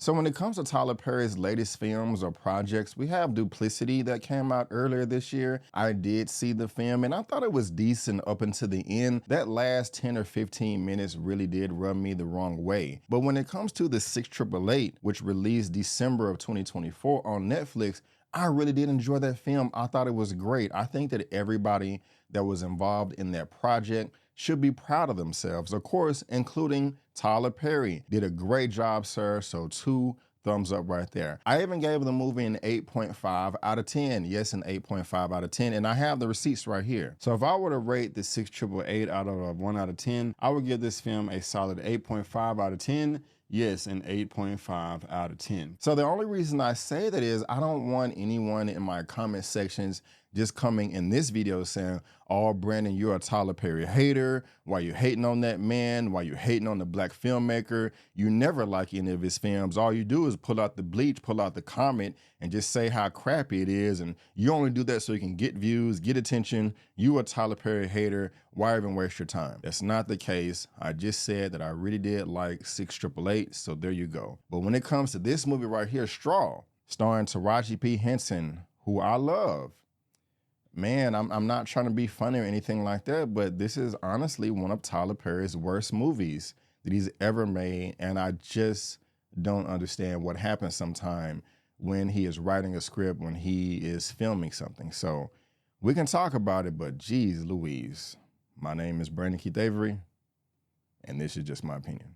So when it comes to Tyler Perry's latest films or projects, we have Duplicity that came out earlier this year. I did see the film and I thought it was decent up until the end. That last 10 or 15 minutes really did rub me the wrong way. But when it comes to the 6888, which released December of 2024 on Netflix, I really did enjoy that film. I thought it was great. I think that everybody that was involved in that project should be proud of themselves, of course, including Tyler Perry. Did a great job, sir, so 2 thumbs up right there. I even gave the movie an 8.5 out of 10. Yes, an 8.5 out of 10, and I have the receipts right here. So if I were to rate the 6888 out of a 1 out of 10, I would give this film a solid 8.5 out of 10. Yes, an 8.5 out of 10. So the only reason I say that is I don't want anyone in my comment sections just coming in this video saying, oh, Brandon, you're a Tyler Perry hater. Why you hating on that man? Why you hating on the black filmmaker? You never like any of his films. All you do is pull out the bleach, pull out the comment, and just say how crappy it is. And you only do that so you can get views, get attention. You a Tyler Perry hater. Why even waste your time? That's not the case. I just said that I really did like 6888, so there you go. But when it comes to this movie right here, Straw, starring Taraji P. Henson, who I love, man, I'm not trying to be funny or anything like that, but this is honestly one of Tyler Perry's worst movies that he's ever made, and I just don't understand what happens sometime when he is writing a script, when he is filming something. So we can talk about it, but geez Louise. My name is Brandon Keith Avery, and this is just my opinion.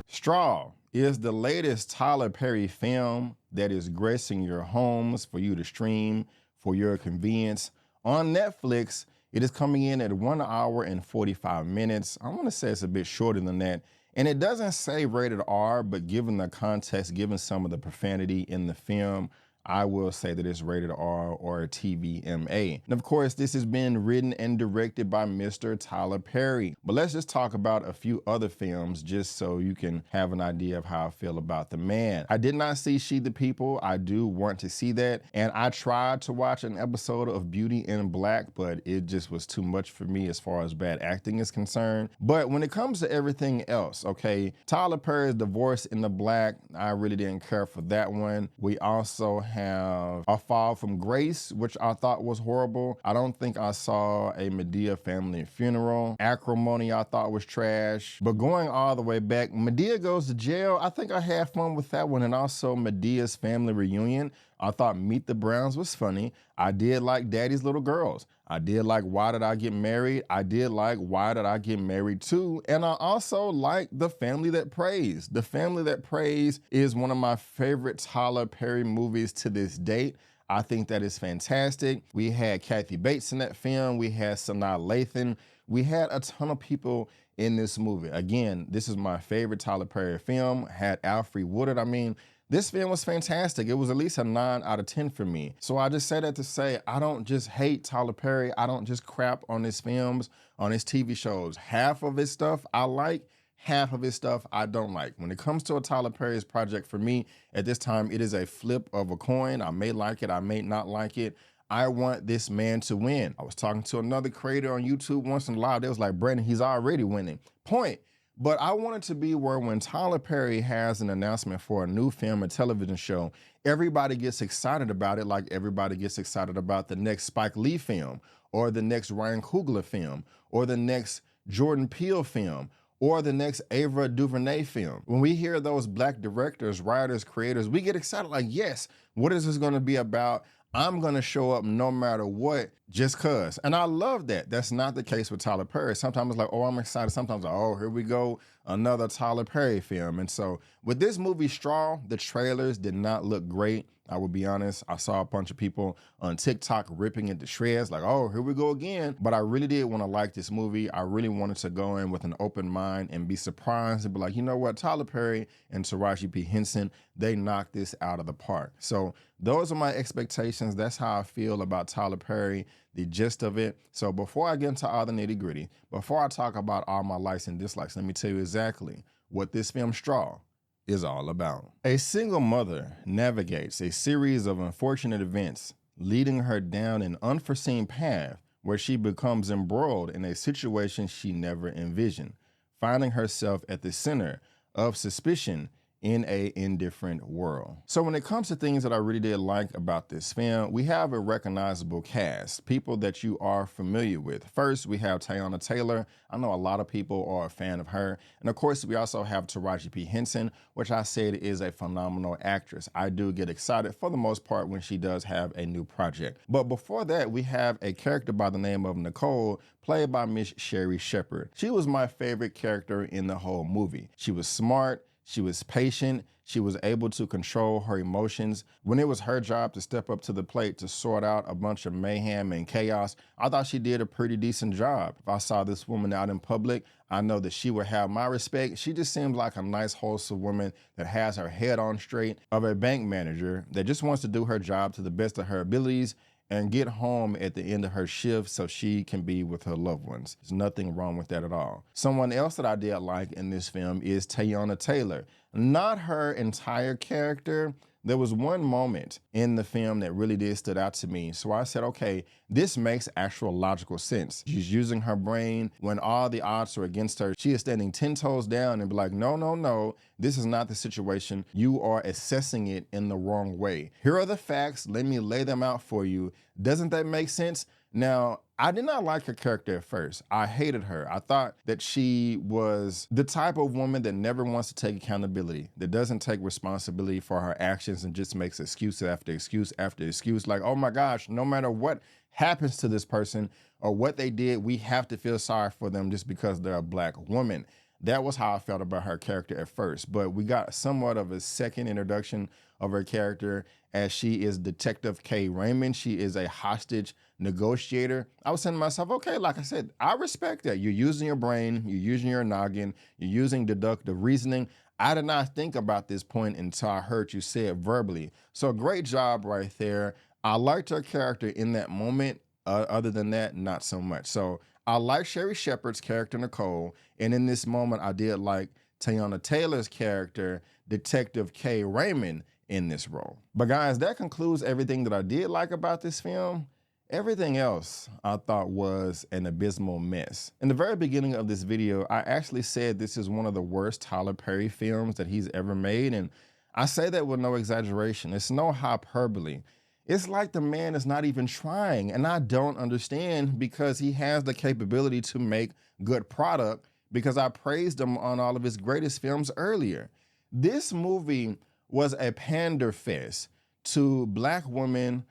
Straw is the latest Tyler Perry film that is gracing your homes for you to stream for your convenience. On Netflix, it is coming in at 1 hour and 45 minutes. I want to say it's a bit shorter than that. And it doesn't say rated R, but given the context, given some of the profanity in the film, I will say that it's rated R or TVMA. And of course, this has been written and directed by Mr. Tyler Perry. But let's just talk about a few other films just so you can have an idea of how I feel about the man. I did not see She the People. I do want to see that. And I tried to watch an episode of Beauty in Black, but it just was too much for me as far as bad acting is concerned. But when it comes to everything else, okay, Tyler Perry's Divorce in the Black, I really didn't care for that one. We also have A Fall from Grace, which I thought was horrible. I don't think I saw a Madea family funeral. Acrimony I thought was trash. But going all the way back, Madea Goes to Jail, I think I had fun with that one. And also Medea's Family Reunion. I thought Meet the Browns was funny. I did like Daddy's Little Girls. I did like Why Did I Get Married? I did like Why Did I Get Married Too? And I also like The Family That Prays. The Family That Prays is one of my favorite Tyler Perry movies to this date. I think that is fantastic. We had Kathy Bates in that film. We had Sanaa Lathan. We had a ton of people in this movie. Again, this is my favorite Tyler Perry film. Had Alfre Woodard. I mean, this film was fantastic. It was at least a 9 out of 10 for me. So I just say that to say, I don't just hate Tyler Perry. I don't just crap on his films, on his TV shows. Half of his stuff I like, half of his stuff I don't like. When it comes to a Tyler Perry's project, for me, at this time, it is a flip of a coin. I may like it, I may not like it. I want this man to win. I was talking to another creator on YouTube once in live. They was like, Brandon, he's already winning. Point. But I want it to be where when Tyler Perry has an announcement for a new film or television show, everybody gets excited about it like everybody gets excited about the next Spike Lee film or the next Ryan Coogler film or the next Jordan Peele film or the next Ava DuVernay film. When we hear those black directors, writers, creators, we get excited like, yes, what is this gonna be about? I'm gonna show up no matter what, just cause. And I love that. That's not the case with Tyler Perry. Sometimes it's like, oh, I'm excited. Sometimes, oh, here we go, another Tyler Perry film. And so with this movie, Straw, the trailers did not look great. I will be honest, I saw a bunch of people on TikTok ripping it to shreds, like, oh, here we go again. But I really did want to like this movie. I really wanted to go in with an open mind and be surprised and be like, you know what, Tyler Perry and Taraji P. Henson, they knocked this out of the park. So those are my expectations. That's how I feel about Tyler Perry, the gist of it. So before I get into all the nitty gritty, before I talk about all my likes and dislikes, let me tell you exactly what this film Straw is all about. A single mother navigates a series of unfortunate events, leading her down an unforeseen path where she becomes embroiled in a situation she never envisioned, finding herself at the center of suspicion in a indifferent world. So when it comes to things that I really did like about this film, we have a recognizable cast, people that you are familiar with. First, we have Teyana Taylor. I know a lot of people are a fan of her. And of course, we also have Taraji P. Henson, which I said is a phenomenal actress. I do get excited for the most part when she does have a new project. But before that, we have a character by the name of Nicole, played by Miss Sherry Shepherd. She was my favorite character in the whole movie. She was smart, she was patient, she was able to control her emotions. When it was her job to step up to the plate to sort out a bunch of mayhem and chaos, I thought she did a pretty decent job. If I saw this woman out in public, I know that she would have my respect. She just seems like a nice, wholesome woman that has her head on straight, of a bank manager that just wants to do her job to the best of her abilities and get home at the end of her shift so she can be with her loved ones. There's nothing wrong with that at all. Someone else that I did like in this film is Teyana Taylor. Not her entire character. There was one moment in the film that really did stood out to me. So I said, okay, this makes actual logical sense. She's using her brain when all the odds are against her. She is standing 10 toes down and be like, no, no, no, this is not the situation. You are assessing it in the wrong way. Here are the facts. Let me lay them out for you. Doesn't that make sense? Now, I did not like her character at first. I hated her. I thought that she was the type of woman that never wants to take accountability, that doesn't take responsibility for her actions and just makes excuse after excuse after excuse. Like, oh my gosh, no matter what happens to this person or what they did, we have to feel sorry for them just because they're a Black woman. That was how I felt about her character at first, but we got somewhat of a second introduction of her character as she is Detective Kay Raymond. She is a hostage negotiator. I was saying to myself, okay, like I said, I respect that. You're using your brain, you're using your noggin, you're using deductive reasoning. I did not think about this point until I heard you say it verbally. So great job right there. I liked her character in that moment. Other than that, not so much. So I like Sherry Shepherd's character, Nicole, and in this moment, I did like Teyana Taylor's character, Detective Kay Raymond, in this role. But guys, that concludes everything that I did like about this film. Everything else I thought was an abysmal mess. In the very beginning of this video, I actually said this is one of the worst Tyler Perry films that he's ever made, and I say that with no exaggeration. It's no hyperbole. It's like the man is not even trying, and I don't understand because he has the capability to make good product because I praised him on all of his greatest films earlier. This movie was a pander fest to Black women,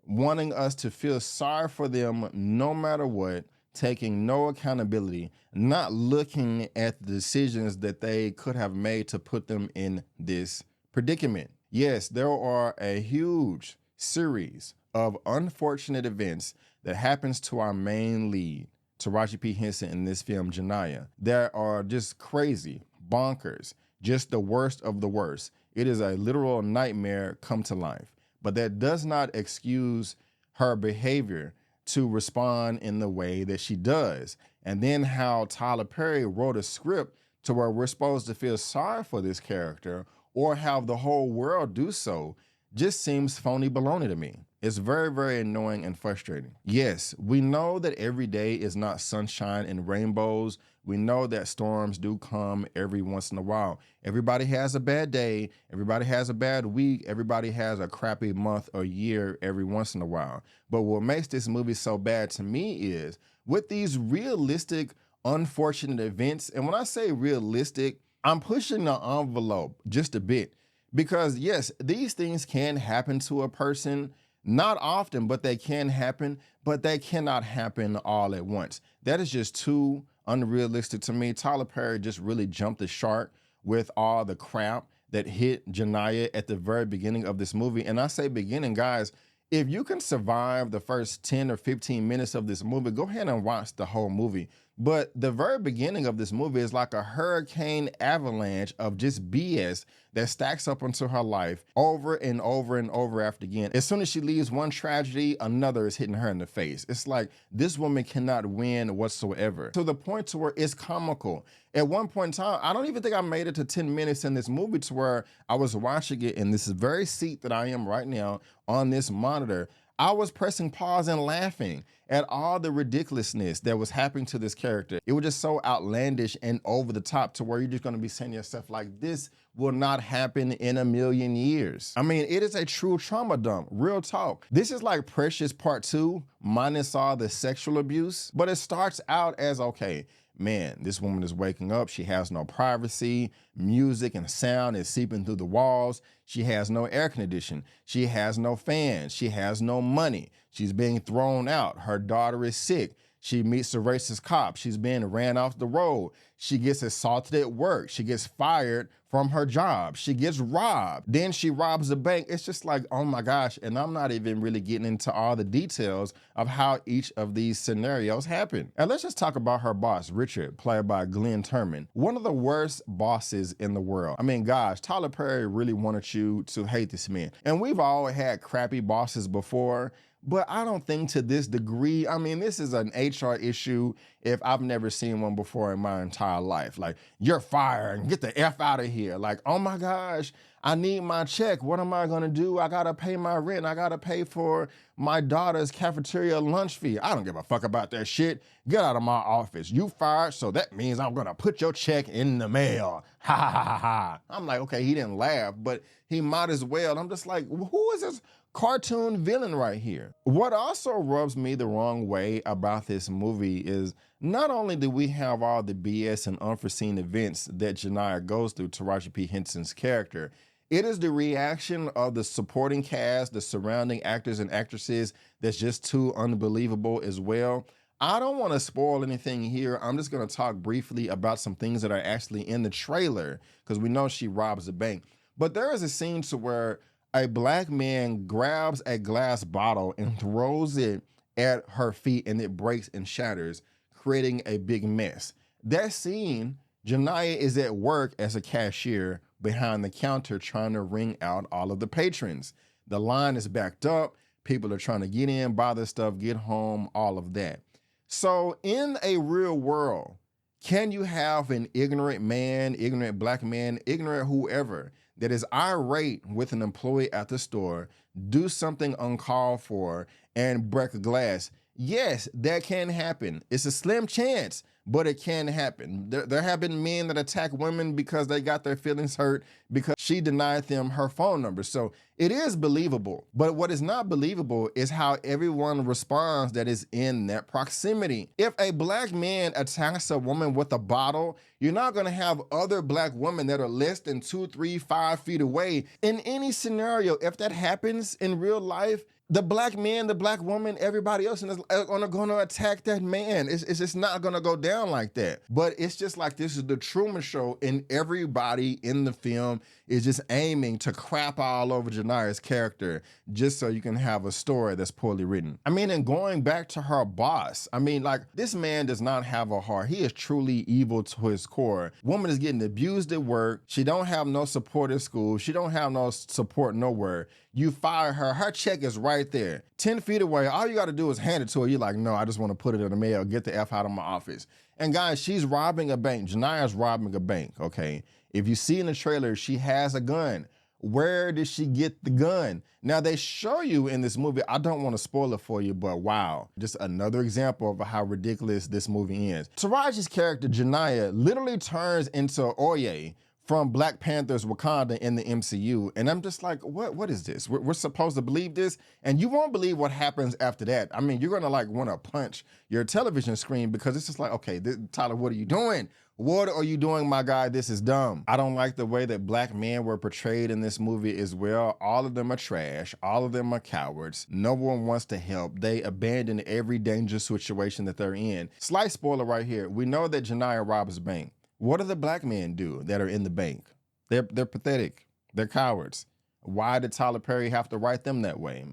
wanting us to feel sorry for them no matter what, taking no accountability, not looking at the decisions that they could have made to put them in this predicament. Yes, there are a huge series of unfortunate events that happens to our main lead, Taraji P. Henson, in this film, Janiyah. That are just crazy, bonkers, just the worst of the worst. It is a literal nightmare come to life. But that does not excuse her behavior to respond in the way that she does. And then how Tyler Perry wrote a script to where we're supposed to feel sorry for this character or have the whole world do so just seems phony baloney to me. It's very, very annoying and frustrating. Yes, we know that every day is not sunshine and rainbows. We know that storms do come every once in a while. Everybody has a bad day. Everybody has a bad week. Everybody has a crappy month or year every once in a while. But what makes this movie so bad to me is with these realistic, unfortunate events, and when I say realistic, I'm pushing the envelope just a bit. Because yes, these things can happen to a person, not often, but they can happen, but they cannot happen all at once. That is just too unrealistic to me. Tyler Perry just really jumped the shark with all the crap that hit Janiyah at the very beginning of this movie. And I say beginning, guys, if you can survive the first 10 or 15 minutes of this movie, go ahead and watch the whole movie. But the very beginning of this movie is like a hurricane avalanche of just BS that stacks up into her life over and over and over after again. As soon as she leaves one tragedy, another is hitting her in the face. It's like this woman cannot win whatsoever, to the point to where it's comical. At one point in time, I don't even think I made it to 10 minutes in this movie to where I was watching it in this very seat that I am right now on this monitor. I was pressing pause and laughing at all the ridiculousness that was happening to this character. It was just so outlandish and over the top to where you're just gonna be saying to yourself, like, this will not happen in a million years. I mean, it is a true trauma dump, real talk. This is like Precious Part 2, minus all the sexual abuse, but it starts out as, okay, man, this woman is waking up. She has no privacy. Music and sound is seeping through the walls. She has no air conditioning. She has no fans. She has no money. She's being thrown out. Her daughter is sick. She meets a racist cop. She's being ran off the road. She gets assaulted at work. She gets fired from her job. She gets robbed. Then she robs a bank. It's just like, oh my gosh. And I'm not even really getting into all the details of how each of these scenarios happen. And let's just talk about her boss, Richard, played by Glenn Turman. One of the worst bosses in the world. I mean, gosh, Tyler Perry really wanted you to hate this man. And we've all had crappy bosses before, but I don't think to this degree. I mean, this is an HR issue if I've never seen one before in my entire life. Like, you're fired and get the F out of here. Like, oh my gosh, I need my check. What am I gonna do? I gotta pay my rent. I gotta pay for my daughter's cafeteria lunch fee. I don't give a fuck about that shit. Get out of my office. You fired, so that means I'm gonna put your check in the mail. Ha ha ha ha ha. I'm like, okay, he didn't laugh, but he might as well. I'm just like, who is this cartoon villain right here? What also rubs me the wrong way about this movie is not only do we have all the BS and unforeseen events that Janiyah goes through, Taraji P. Henson's character, it is the reaction of the supporting cast, the surrounding actors and actresses that's just too unbelievable as well. I don't want to spoil anything here. I'm just going to talk briefly about some things that are actually in the trailer because we know she robs a bank. But there is a scene to where a black man grabs a glass bottle and throws it at her feet and it breaks and shatters, creating a big mess. That scene, Janiyah is at work as a cashier behind the counter trying to ring out all of the patrons. The line is backed up. People are trying to get in, buy their stuff, get home, all of that. So in a real world, can you have an ignorant man, ignorant black man, ignorant whoever that is irate with an employee at the store, do something uncalled for, and break a glass? Yes, that can happen. It's a slim chance, but it can happen. There have been men that attack women because they got their feelings hurt because she denied them her phone number. So it is believable. But what is not believable is how everyone responds that is in that proximity. If a black man attacks a woman with a bottle, you're not gonna have other black women that are less than 2, 3, 5 feet away. In any scenario, if that happens in real life, the black man, the black woman, everybody else is gonna attack that man. It's just not gonna go down like that. But it's just like this is the Truman Show, and everybody in the film is just aiming to crap all over Janiyah's character just so you can have a story that's poorly written. I mean, and going back to her boss, I mean, like, this man does not have a heart. He is truly evil to his core. Woman is getting abused at work. She don't have no support at school. She don't have no support nowhere. You fire her, her check is right there, 10 feet away. All you gotta do is hand it to her. You're like, no, I just wanna put it in the mail, get the F out of my office. And guys, she's robbing a bank. Janiyah's robbing a bank, okay? If you see in the trailer, she has a gun. Where did she get the gun? Now, they show you in this movie, I don't want to spoil it for you, but wow, just another example of how ridiculous this movie is. Taraji's character, Janiyah, literally turns into Oye from Black Panther's Wakanda in the MCU. And I'm just like, what is this? We're supposed to believe this? And you won't believe what happens after that. I mean, you're gonna like wanna punch your television screen because it's just like, okay, Tyler, what are you doing? What are you doing, my guy? This is dumb. I don't like the way that black men were portrayed in this movie as well. All of them are trash. All of them are cowards. No one wants to help. They abandon every dangerous situation that they're in. Slight spoiler right here. We know that Janiyah robs a bank. What do the black men do that are in the bank? They're pathetic. They're cowards. Why did Tyler Perry have to write them that way?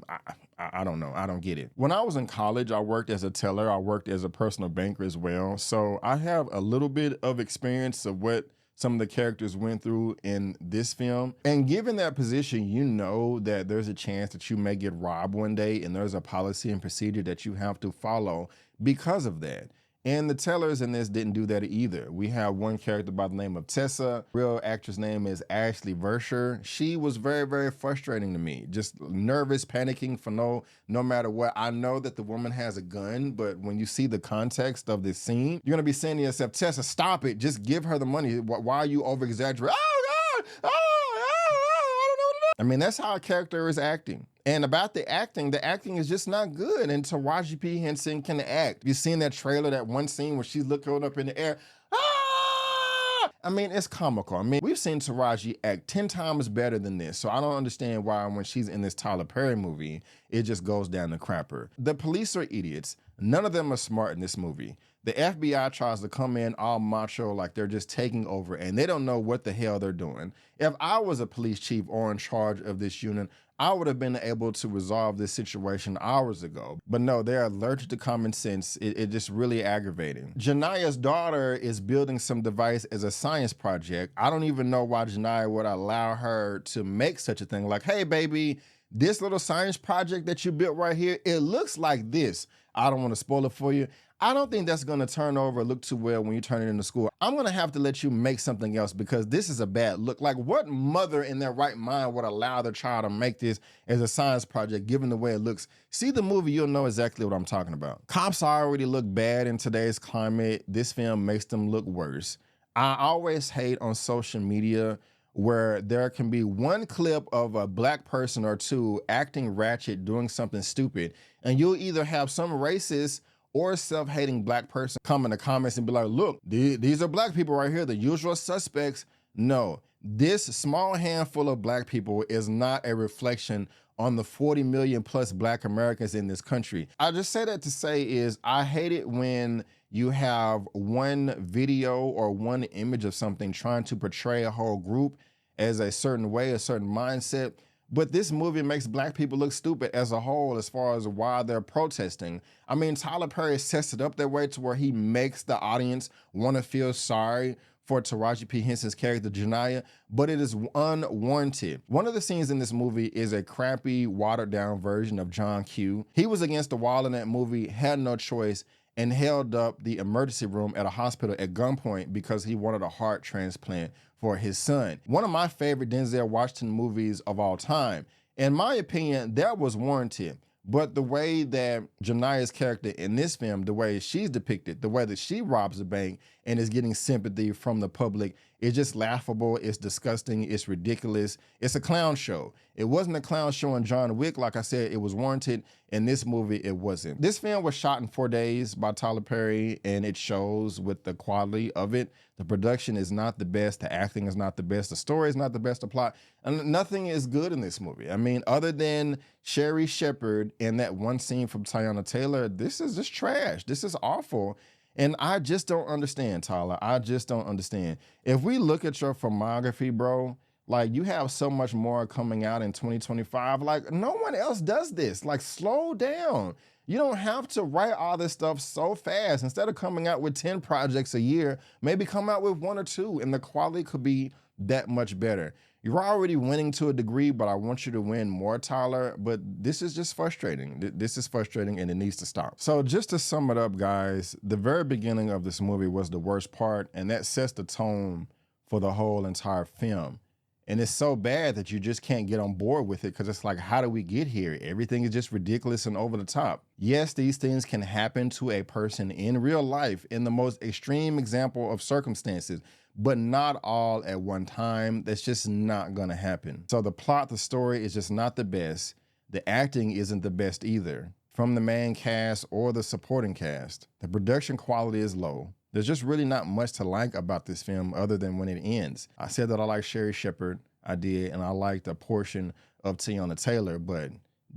I don't know. I don't get it. When I was in college, I worked as a teller. I worked as a personal banker as well. So I have a little bit of experience of what some of the characters went through in this film. And given that position, you know that there's a chance that you may get robbed one day, and there's a policy and procedure that you have to follow because of that. And the tellers in this didn't do that either. We have one character by the name of Tessa. Real actress name is Ashley Versher. She was very, very frustrating to me. Just nervous, panicking for no matter what. I know that the woman has a gun, but when you see the context of this scene, you're gonna be saying to yourself, Tessa, stop it. Just give her the money. Why are you over exaggerating? Oh, God! Oh, I don't know what to do. I mean, that's how a character is acting. And about the acting is just not good. And Taraji P. Henson can act. You've seen that trailer, that one scene where she's looking up in the air. Ah! I mean, it's comical. I mean, we've seen Taraji act 10 times better than this. So I don't understand why when she's in this Tyler Perry movie, it just goes down the crapper. The police are idiots. None of them are smart in this movie. The FBI tries to come in all macho like they're just taking over and they don't know what the hell they're doing. If I was a police chief or in charge of this unit, I would have been able to resolve this situation hours ago. But no, they're allergic to common sense. It's just really aggravating. Janaya's daughter is building some device as a science project. I don't even know why Janaya would allow her to make such a thing. Like, hey, baby, this little science project that you built right here, it looks like this. I don't want to spoil it for you. I don't think that's gonna turn over look too well when you turn it into school. I'm gonna have to let you make something else because this is a bad look. Like, what mother in their right mind would allow their child to make this as a science project given the way it looks? See the movie, you'll know exactly what I'm talking about. Cops already look bad in today's climate. This film makes them look worse. I always hate on social media where there can be one clip of a black person or two acting ratchet, doing something stupid, and you'll either have some racist or a self-hating black person come in the comments and be like, look, these are black people right here, the usual suspects. No, this small handful of black people is not a reflection on the 40 million plus black Americans in this country. I just say that to say is I hate it when you have one video or one image of something trying to portray a whole group as a certain way, a certain mindset. But this movie makes black people look stupid as a whole as far as why they're protesting. I mean, Tyler Perry sets it up that way to where he makes the audience want to feel sorry for Taraji P. Henson's character, Janaya, but it is unwarranted. One of the scenes in this movie is a crappy, watered-down version of John Q. He was against the wall in that movie, had no choice, and held up the emergency room at a hospital at gunpoint because he wanted a heart transplant for his son. One of my favorite Denzel Washington movies of all time. In my opinion, that was warranted. But the way that Janaya's character in this film, the way she's depicted, the way that she robs a bank and is getting sympathy from the public, is just laughable, it's disgusting, it's ridiculous. It's a clown show. It wasn't a clown show in John Wick. Like I said, it was warranted. In this movie, it wasn't. This film was shot in 4 days by Tyler Perry, and it shows with the quality of it. The production is not the best. The acting is not the best. The story is not the best. The plot, and nothing is good in this movie. I mean, other than Sherry Shepherd and that one scene from Teyana Taylor, this is just trash. This is awful. And I just don't understand, Tyler. I just don't understand. If we look at your filmography, bro, like, you have so much more coming out in 2025. Like, no one else does this. Like, slow down. You don't have to write all this stuff so fast. Instead of coming out with 10 projects a year, maybe come out with 1 or 2, and the quality could be that much better. You're already winning to a degree, but I want you to win more, Tyler. But this is just frustrating. This is frustrating, and it needs to stop. So just to sum it up, guys, the very beginning of this movie was the worst part, and that sets the tone for the whole entire film. And it's so bad that you just can't get on board with it because it's like, how do we get here? Everything is just ridiculous and over the top. Yes, these things can happen to a person in real life in the most extreme example of circumstances, but not all at one time. That's just not gonna happen. So the plot, the story is just not the best. The acting isn't the best either, from the main cast or the supporting cast. The production quality is low. There's just really not much to like about this film other than when it ends. I said that I like Sherry Shepherd, I did, and I liked a portion of Teyana Taylor, but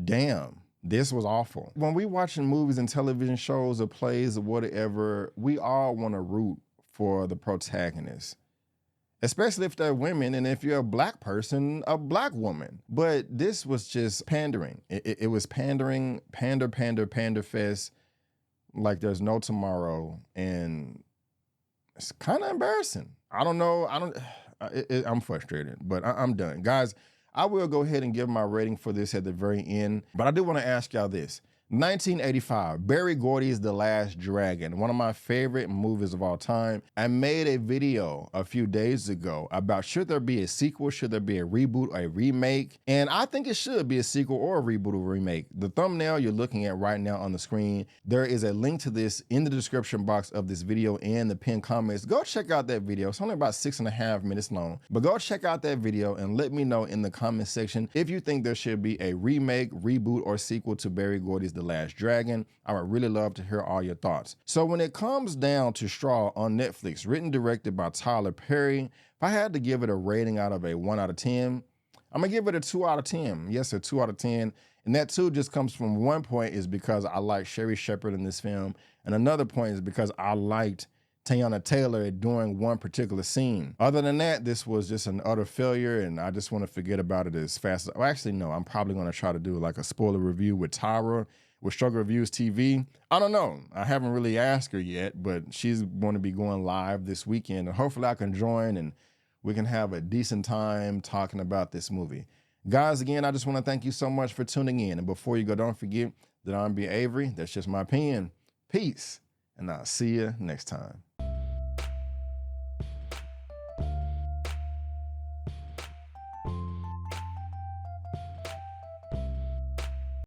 damn, this was awful. When we watching movies and television shows or plays or whatever, we all wanna root for the protagonist, especially if they're women, and if you're a black person, a black woman. But this was just pandering. It was pandering, pander fest, like there's no tomorrow, and it's kind of embarrassing. I don't know. I'm frustrated, but I'm done. Guys, I will go ahead and give my rating for this at the very end, but I do want to ask y'all this. 1985, Barry Gordy's The Last Dragon, one of my favorite movies of all time. I made a video a few days ago about should there be a sequel, should there be a reboot, a remake, and I think it should be a sequel or a reboot or remake. The thumbnail you're looking at right now on the screen, there is a link to this in the description box of this video and the pinned comments. Go check out that video. It's only about 6.5 minutes long, but go check out that video and let me know in the comment section if you think there should be a remake, reboot, or sequel to Barry Gordy's The Last Dragon. I would really love to hear all your thoughts. So when it comes down to Straw on Netflix, written, directed by Tyler Perry, if I had to give it a rating out of a 1 out of 10, I'm gonna give it a 2 out of 10. Yes, a 2 out of 10. And that 2 just comes from one point is because I like Sherry Shepherd in this film. And another point is because I liked Teyana Taylor during one particular scene. Other than that, this was just an utter failure, and I just want to forget about it as fast as, well, actually, no, I'm probably going to try to do like a spoiler review with Tyra, with Struggle Reviews TV. I don't know. I haven't really asked her yet, but she's going to be going live this weekend, and hopefully I can join and we can have a decent time talking about this movie. Guys, again, I just want to thank you so much for tuning in. And before you go, don't forget that I'm B. Avery. That's just my opinion. Peace, and I'll see you next time.